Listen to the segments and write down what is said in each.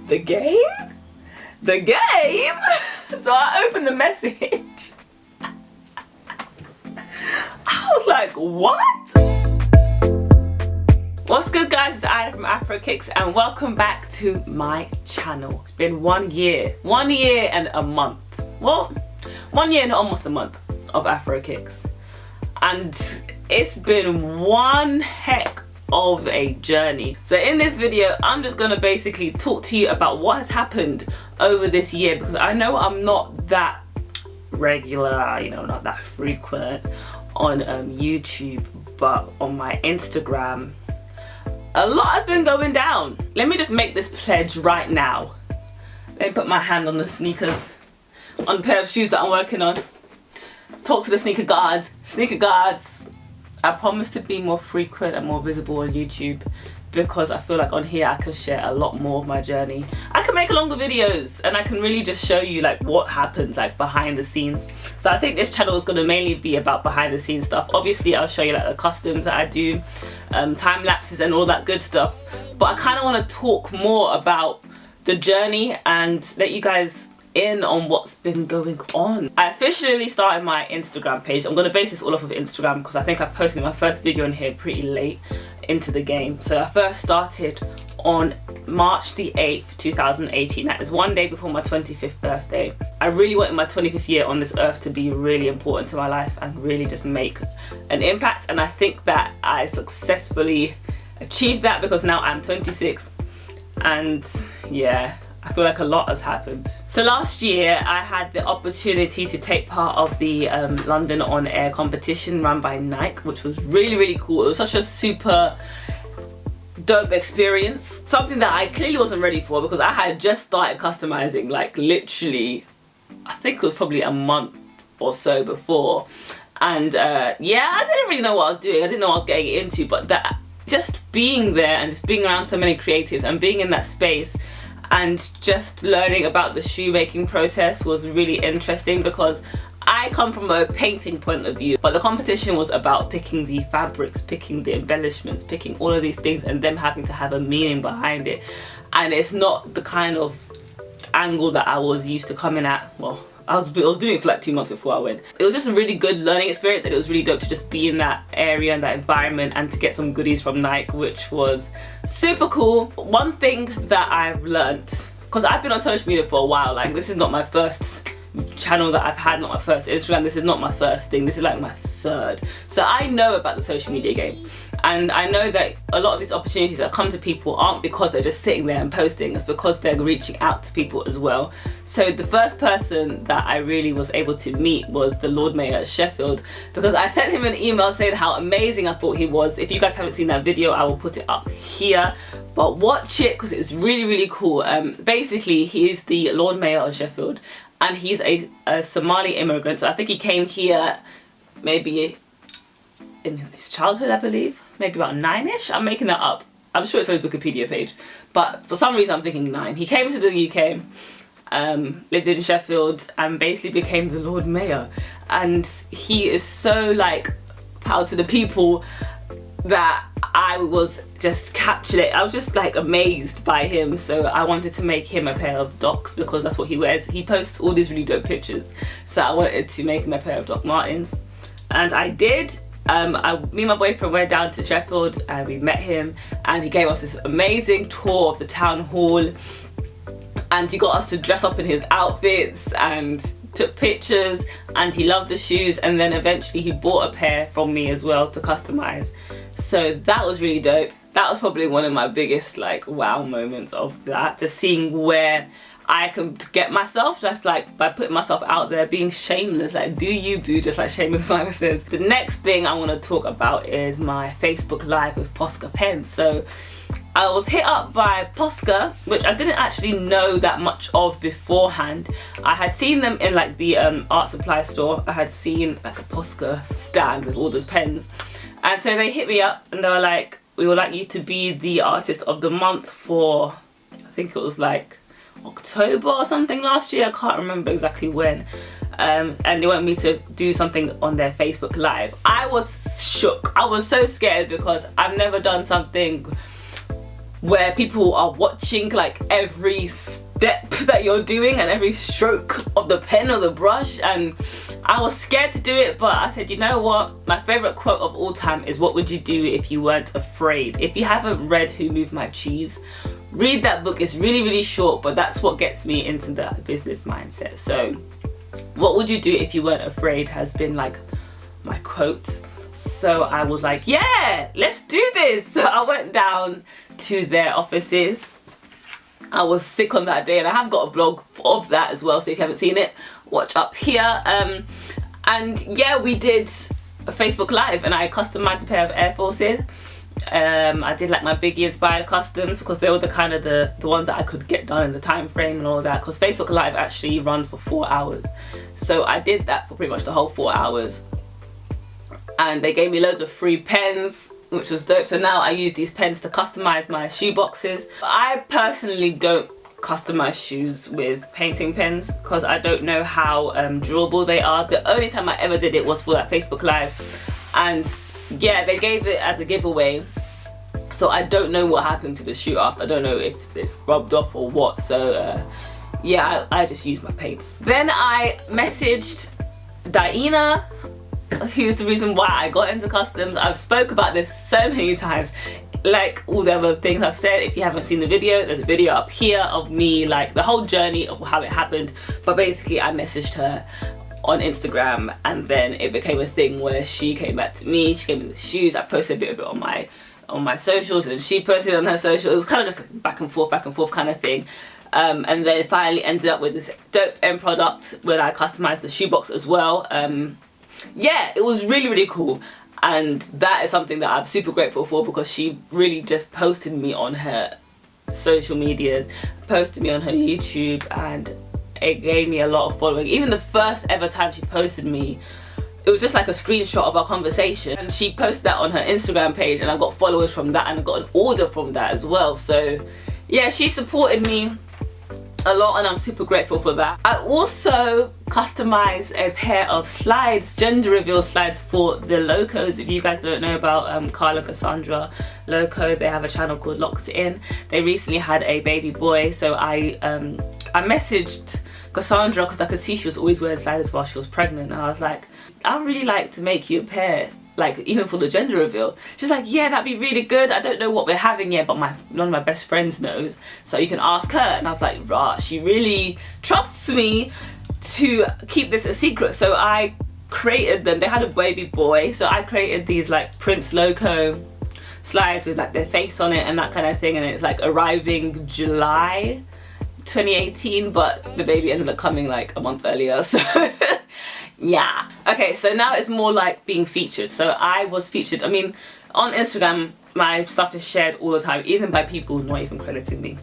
The game? The game? So I opened the message. I was like, what? What's good, guys? It's Ida from Afro Kickz and welcome back to my channel. It's been 1 year. 1 year and a month. Well, 1 year and almost a month of Afro Kickz. And it's been one heck of a journey. So in this video, I'm just gonna basically talk to you about what has happened over this year, because I know I'm not that regular, you know, not that frequent on YouTube, but on my Instagram, a lot has been going down. Let me just make this pledge right now. Let me put my hand on the sneakers, on the pair of shoes that I'm working on. Talk to the sneaker guards. Sneaker guards, I promise to be more frequent and more visible on YouTube, because I feel like on here I can share a lot more of my journey. I can make longer videos and I can really just show you like what happens like behind the scenes. So I think this channel is going to mainly be about behind the scenes stuff. Obviously I'll show you like the customs that I do, time lapses and all that good stuff, but I kind of want to talk more about the journey and let you guys in on what's been going on. I officially started my Instagram page. I'm going to base this all off of Instagram because I think I posted my first video on here pretty late into the game. So I first started on March the 8th, 2018. That is one day before my 25th birthday. I really wanted my 25th year on this earth to be really important to my life and really just make an impact, and I think that I successfully achieved that because now I'm 26 and yeah, I feel like a lot has happened. So last year I had the opportunity to take part of the London On Air competition run by Nike, which was really cool. It was such a super dope experience. Something that I clearly wasn't ready for because I had just started customizing like literally, I think it was probably a month or so before. And yeah, I didn't really know what I was doing. I didn't know what I was getting into, but that just being there and just being around so many creatives and being in that space and just learning about the shoemaking process was really interesting, because I come from a painting point of view, but the competition was about picking the fabrics, picking the embellishments, picking all of these things and them having to have a meaning behind it. And it's not the kind of angle that I was used to coming at. Well, I was doing it for like 2 months before I went. It was just a really good learning experience, and it was really dope to just be in that area and that environment and to get some goodies from Nike, which was super cool. One thing that I've learnt, because I've been on social media for a while, like this is not my first channel that I've had, not my first Instagram, this is not my first thing, this is like my third. So I know about the social media game, and I know that a lot of these opportunities that come to people aren't because they're just sitting there and posting, it's because they're reaching out to people as well. So the first person that I really was able to meet was the Lord Mayor of Sheffield, because I sent him an email saying how amazing I thought he was. If you guys haven't seen that video, I will put it up here, but watch it because it's really cool. Basically he is the Lord Mayor of Sheffield, and he's a Somali immigrant. So I think he came here maybe in his childhood, I believe, maybe about 9ish. I'm making that up. I'm sure it's on his Wikipedia page, but for some reason I'm thinking 9. He came to the UK, lived in Sheffield, and basically became the Lord Mayor. And he is so like proud to the people that I was just captured. I was just like amazed by him, so I wanted to make him a pair of Docs because that's what he wears. He posts all these really dope pictures, so I wanted to make him a pair of Doc Martens, and I did. Me and my boyfriend went down to Sheffield and we met him, and he gave us this amazing tour of the town hall, and he got us to dress up in his outfits and took pictures, and he loved the shoes, and then eventually he bought a pair from me as well to customize. So that was really dope. That was probably one of my biggest like wow moments of that, just seeing where I could get myself, just like by putting myself out there, being shameless, like do you boo, just like Shameless Mama says. The next thing I want to talk about is my Facebook Live with POSCA Pens. So I was hit up by POSCA, which I didn't actually know that much of beforehand. I had seen them in like the art supply store. I had seen like a POSCA stand with all those pens, and so they hit me up and they were like, we would like you to be the artist of the month for, I think it was like October or something last year, I can't remember exactly when, and they wanted me to do something on their Facebook Live. I was shook. I was so scared because I've never done something where people are watching like every step that you're doing and every stroke of the pen or the brush, and I was scared to do it, but I said, you know what, my favorite quote of all time is, what would you do if you weren't afraid? If you haven't read Who Moved My Cheese, read that book. It's really short, but that's what gets me into the business mindset. So what would you do if you weren't afraid has been like my quote. So I was like, yeah, let's do this. So I went down to their offices. I was sick on that day, and I have got a vlog of that as well, so if you haven't seen it, watch up here. And yeah, we did a Facebook Live, and I customized a pair of Air Forces. I did like my Biggie inspired customs, because they were the kind of the ones that I could get done in the time frame and all of that, because Facebook Live actually runs for 4 hours. So I did that for pretty much the whole 4 hours. And they gave me loads of free pens, which was dope. So now I use these pens to customize my shoe boxes. I personally don't customize shoes with painting pens, because I don't know how durable they are. The only time I ever did it was for that Facebook Live, and yeah, they gave it as a giveaway, so I don't know what happened to the shoe after. I don't know if it's rubbed off or what. So yeah, I just used my paints. Then I messaged Diana, who's the reason why I got into customs. I've spoke about this so many times, like all the other things I've said. If you haven't seen the video, there's a video up here of me, like the whole journey of how it happened. But basically I messaged her on Instagram, and then it became a thing where she came back to me, she gave me the shoes. I posted a bit of it on my socials, and she posted on her socials. It was kind of just like back and forth kind of thing. And then finally ended up with this dope end product when I customized the shoebox as well. Yeah, it was really cool, and that is something that I'm super grateful for, because she really just posted me on her social medias, posted me on her YouTube, and it gave me a lot of following. Even the first ever time she posted me, it was just like a screenshot of our conversation, and she posted that on her Instagram page, and I got followers from that, and I got an order from that as well. So yeah, she supported me a lot, and I'm super grateful for that. I also customized a pair of slides, gender reveal slides for the Locos. If you guys don't know about Carl and Cassandra Loco, they have a channel called Locked In. They recently had a baby boy, so I messaged Cassandra, because I could see she was always wearing sliders while she was pregnant, and I was like, I'd really like to make you a pair, like even for the gender reveal. She's like, yeah, that'd be really good. I don't know what we're having yet, but one of my best friends knows, so you can ask her. And I was like, rah, she really trusts me to keep this a secret. So I created them. They had a baby boy, so I created these like Prince Loco slides with like their face on it and that kind of thing, and it's like arriving July 2018, but the baby ended up coming like a month earlier, so yeah. Okay, so now it's more like being featured. So I was featured, I mean, on Instagram my stuff is shared all the time, even by people not even crediting me.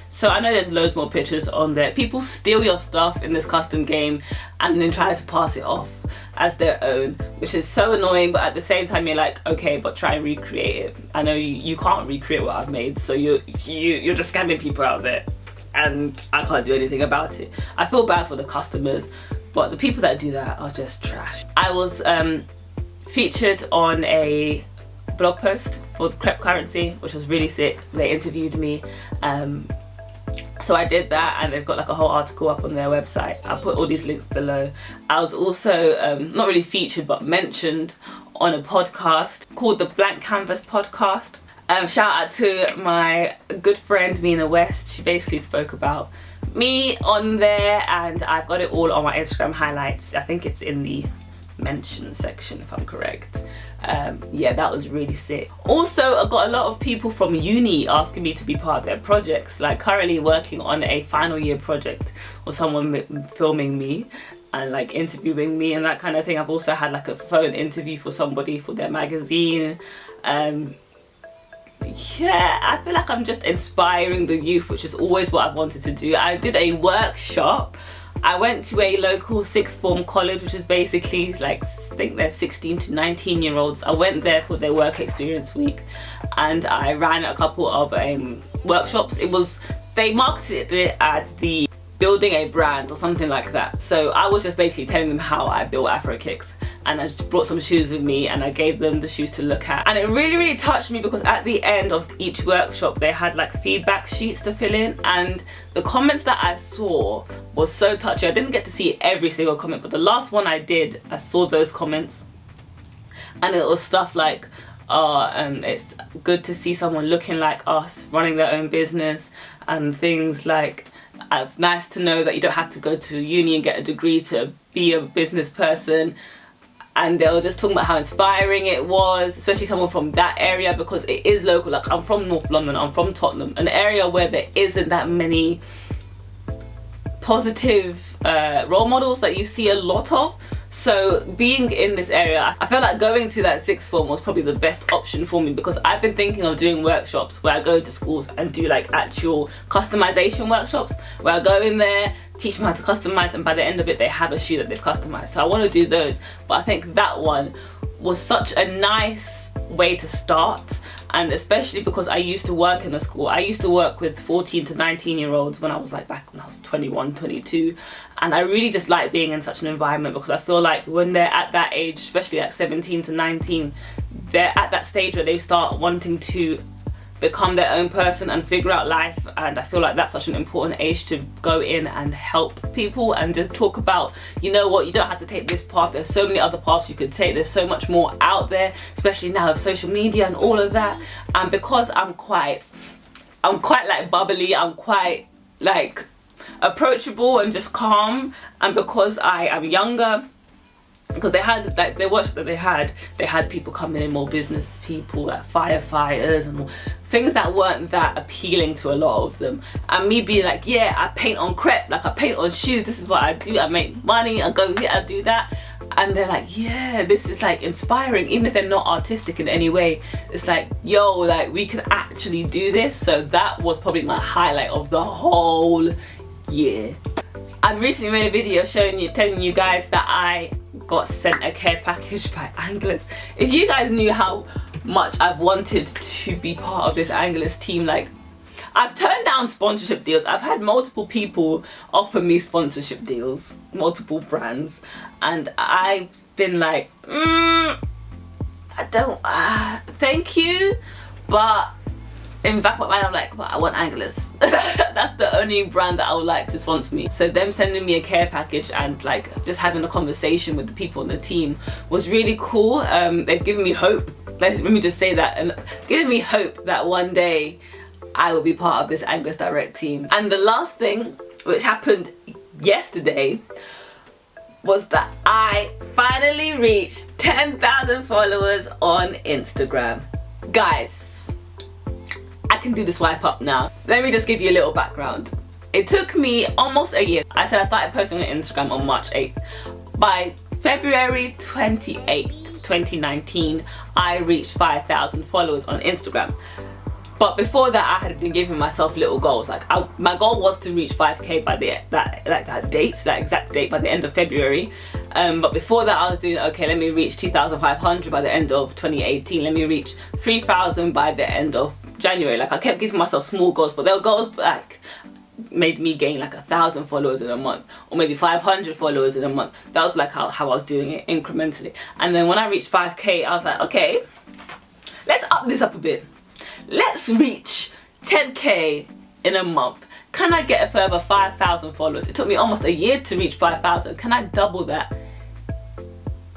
So I know there's loads more pictures on there. People steal your stuff in this custom game and then try to pass it off as their own, which is so annoying. But at the same time, you're like, okay, but try and recreate it. I know you can't recreate what I've made, so you're just scamming people out there, and I can't do anything about it. I feel bad for the customers, but the people that do that are just trash. I was featured on a blog post for the Crep Currency, which was really sick. They interviewed me. So I did that, and they've got like a whole article up on their website. I'll put all these links below. I was also not really featured, but mentioned on a podcast called the Blank Canvas Podcast. Shout out to my good friend Mina West. She basically spoke about me on there, and I've got it all on my Instagram highlights. I think it's in the mention section if I'm correct. Yeah, that was really sick. Also, I got a lot of people from uni asking me to be part of their projects, like currently working on a final year project, or someone filming me and like interviewing me and that kind of thing. I've also had like a phone interview for somebody for their magazine. Yeah, I feel like I'm just inspiring the youth, which is always what I've wanted to do. I did a workshop. I went to a local sixth form college, which is basically like, I think they're 16 to 19 year olds. I went there for their work experience week, and I ran a couple of workshops. They marketed it as the building a brand or something like that. So I was just basically telling them how I built Afro Kickz and I just brought some shoes with me and I gave them the shoes to look at. And it really touched me because at the end of each workshop they had like feedback sheets to fill in, and the comments that I saw was so touching. I didn't get to see every single comment, but the last one I did, I saw those comments, and it was stuff like, it's good to see someone looking like us running their own business, and things like, it's nice to know that you don't have to go to uni and get a degree to be a business person. And they were just talking about how inspiring it was, especially someone from that area, because it is local. Like, I'm from North London, I'm from Tottenham, an area where there isn't that many positive role models that you see a lot of. So being in this area, I felt like going to that sixth form was probably the best option for me, because I've been thinking of doing workshops where I go to schools and do like actual customization workshops, where I go in there, teach them how to customize, and by the end of it they have a shoe that they've customized. So I want to do those, but I think that one was such a nice way to start. And especially because I used to work in a school. I used to work with 14 to 19 year olds when I was like back when I was 21, 22. And I really just like being in such an environment, because I feel like when they're at that age, especially like 17 to 19, they're at that stage where they start wanting to become their own person and figure out life. And I feel like that's such an important age to go in and help people and just talk about, you know what, you don't have to take this path, there's so many other paths you could take, there's so much more out there, especially now with social media and all of that. And because I'm quite like bubbly, I'm quite like approachable and just calm, and because I am younger, because they had like their workshop that they had people coming in, more business people, like firefighters and things that weren't that appealing to a lot of them. And me being like, yeah, I paint on crepe, like I paint on shoes, this is what I do, I make money, I go here, I do that. And they're like, yeah, this is like inspiring, even if they're not artistic in any way. It's like, yo, like we can actually do this. So that was probably my highlight of the whole year. I recently made a video telling you guys that I got sent a care package by ANGELUS. If you guys knew how much I've wanted to be part of this ANGELUS team, like I've turned down sponsorship deals. I've had multiple people offer me sponsorship deals, multiple brands, and I've been like, I don't, thank you, but in the back of my mind I'm like, but I want ANGELUS. That's the only brand that I would like to sponsor me. So them sending me a care package and like just having a conversation with the people on the team was really cool. They've given me hope. Let me just say that, and given me hope that one day I will be part of this ANGELUS Direct team. And the last thing, which happened yesterday, was that I finally reached 10,000 followers on Instagram. Guys, I can do the swipe up now. Let me just give you a little background. It took me almost a year. I said I started posting on Instagram on March 8th. By February 28th, 2019, I reached 5,000 followers on Instagram. But before that, I had been giving myself little goals. Like my goal was to reach 5k by that exact date by the end of February. But before that, I was doing, okay, let me reach 2,500 by the end of 2018. Let me reach 3,000 by the end of January. Like I kept giving myself small goals, but they were goals like made me gain like 1,000 followers in a month, or maybe 500 followers in a month. That was like how I was doing it incrementally. And then when I reached 5k, I was like, okay, let's up this up a bit. Let's reach 10k in a month. Can I get a further 5,000 followers? It took me almost a year to reach 5,000. Can I double that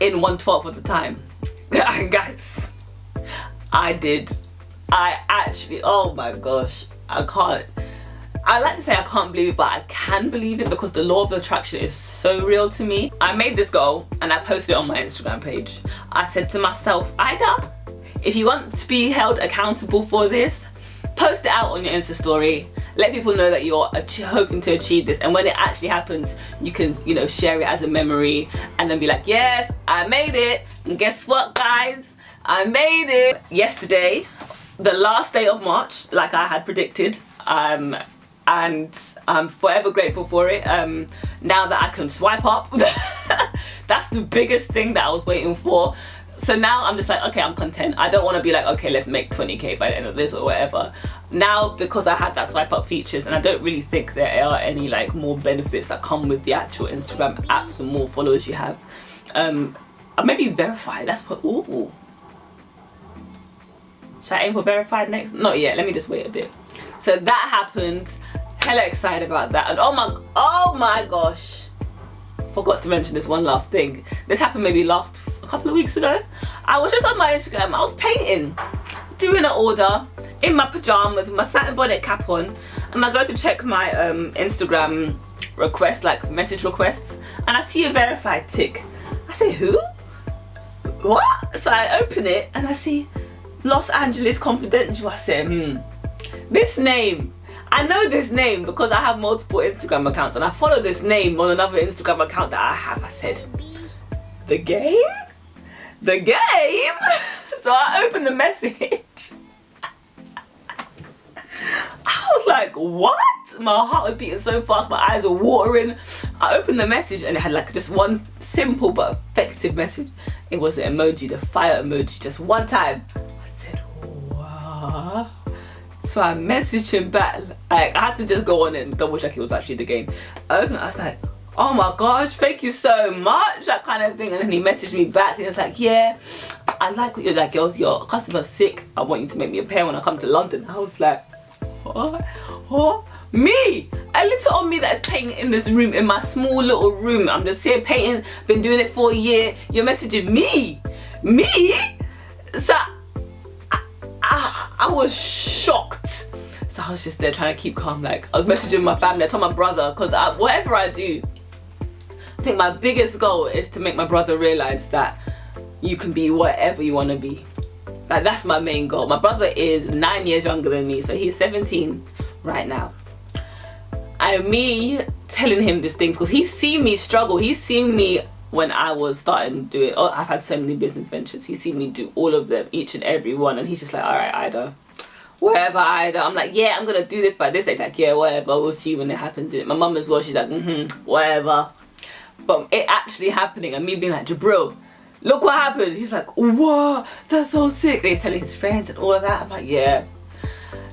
in 1/12 of the time? Guys, I did. I actually, oh my gosh, I like to say I can't believe it, but I can believe it, because the law of attraction is so real to me. I made this goal and I posted it on my Instagram page. I said to myself, Ida, if you want to be held accountable for this, post it out on your Insta story. Let people know that you're hoping to achieve this, and when it actually happens, you can, you know, share it as a memory and then be like, yes, I made it. And guess what, guys? I made it. Yesterday, the last day of March, like I had predicted, and I'm forever grateful for it. Now that I can swipe up, that's the biggest thing that I was waiting for. So now I'm just like, okay, I'm content. I don't want to be like, okay, let's make 20k by the end of this or whatever. Now, because I had that swipe up features, and I don't really think there are any like more benefits that come with the actual Instagram app, the more followers you have. maybe verified. That's what. Ooh. Should I aim for verified next? Not yet. Let me just wait a bit. So that happened. Hella excited about that. And oh my gosh. Forgot to mention this one last thing. This happened maybe a couple of weeks ago. I was just on my Instagram. I was painting, doing an order in my pajamas with my satin bonnet cap on, and I go to check my Instagram requests, like message requests, and I see a verified tick. I say, who? What? So I open it and I see Los Angeles Confidential. I say, this name, I know this name because I have multiple Instagram accounts and I follow this name on another Instagram account that I have. I said, the game? The game? So I opened the message. I was like, what? My heart was beating so fast, my eyes were watering. I opened the message and it had like just one simple but effective message. It was the emoji, the fire emoji, just one time. I said, what? So I messaged him back. Like, I had to just go on and double check it was actually the game. I opened it, I was like, oh my gosh, thank you so much, that kind of thing. And then he messaged me back and he was like, yeah, I like what you're like, girls, your customer's sick. I want you to make me a pair when I come to London. I was like, what? Me? A little old me that is painting in this room, in my small little room. I'm just here painting, been doing it for a year. You're messaging me? Me? So I was shocked. So I was just there trying to keep calm. Like, I was messaging my family, I told my brother, because whatever I do, I think my biggest goal is to make my brother realize that you can be whatever you want to be. Like, that's my main goal. My brother is 9 years younger than me, so he's 17 right now. And me telling him these things, because he's seen me struggle. He's seen me when I was starting to do it. Oh, I've had so many business ventures. He's seen me do all of them, each and every one. And he's just like, all right, Ida, whatever, Ida. I'm like, yeah, I'm going to do this by this day. He's like, yeah, whatever. We'll see when it happens. My mum as well, she's like, whatever. But it actually happening and me being like, Jabril, look what happened. He's like, whoa, that's so sick. And he's telling his friends and all of that. I'm like, yeah,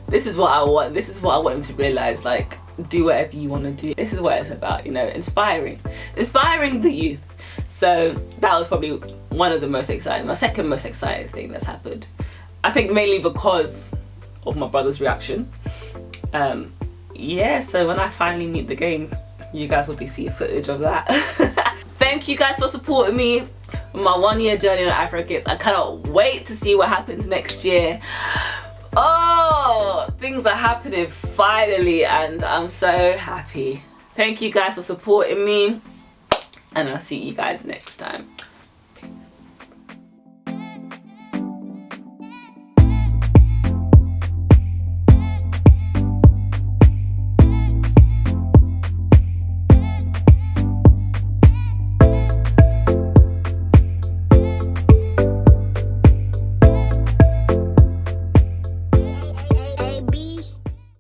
this is what I want. This is what I want him to realize. Like, do whatever you want to do. This is what it's about, you know, inspiring the youth. So that was probably one of the most exciting, my second most exciting thing that's happened. I think mainly because of my brother's reaction. Yeah, so when I finally meet the game, you guys will be seeing footage of that. Thank you guys for supporting me on my 1 year journey on Afro Kickz. I cannot wait to see what happens next year. Oh, things are happening finally and I'm so happy. Thank you guys for supporting me and I'll see you guys next time.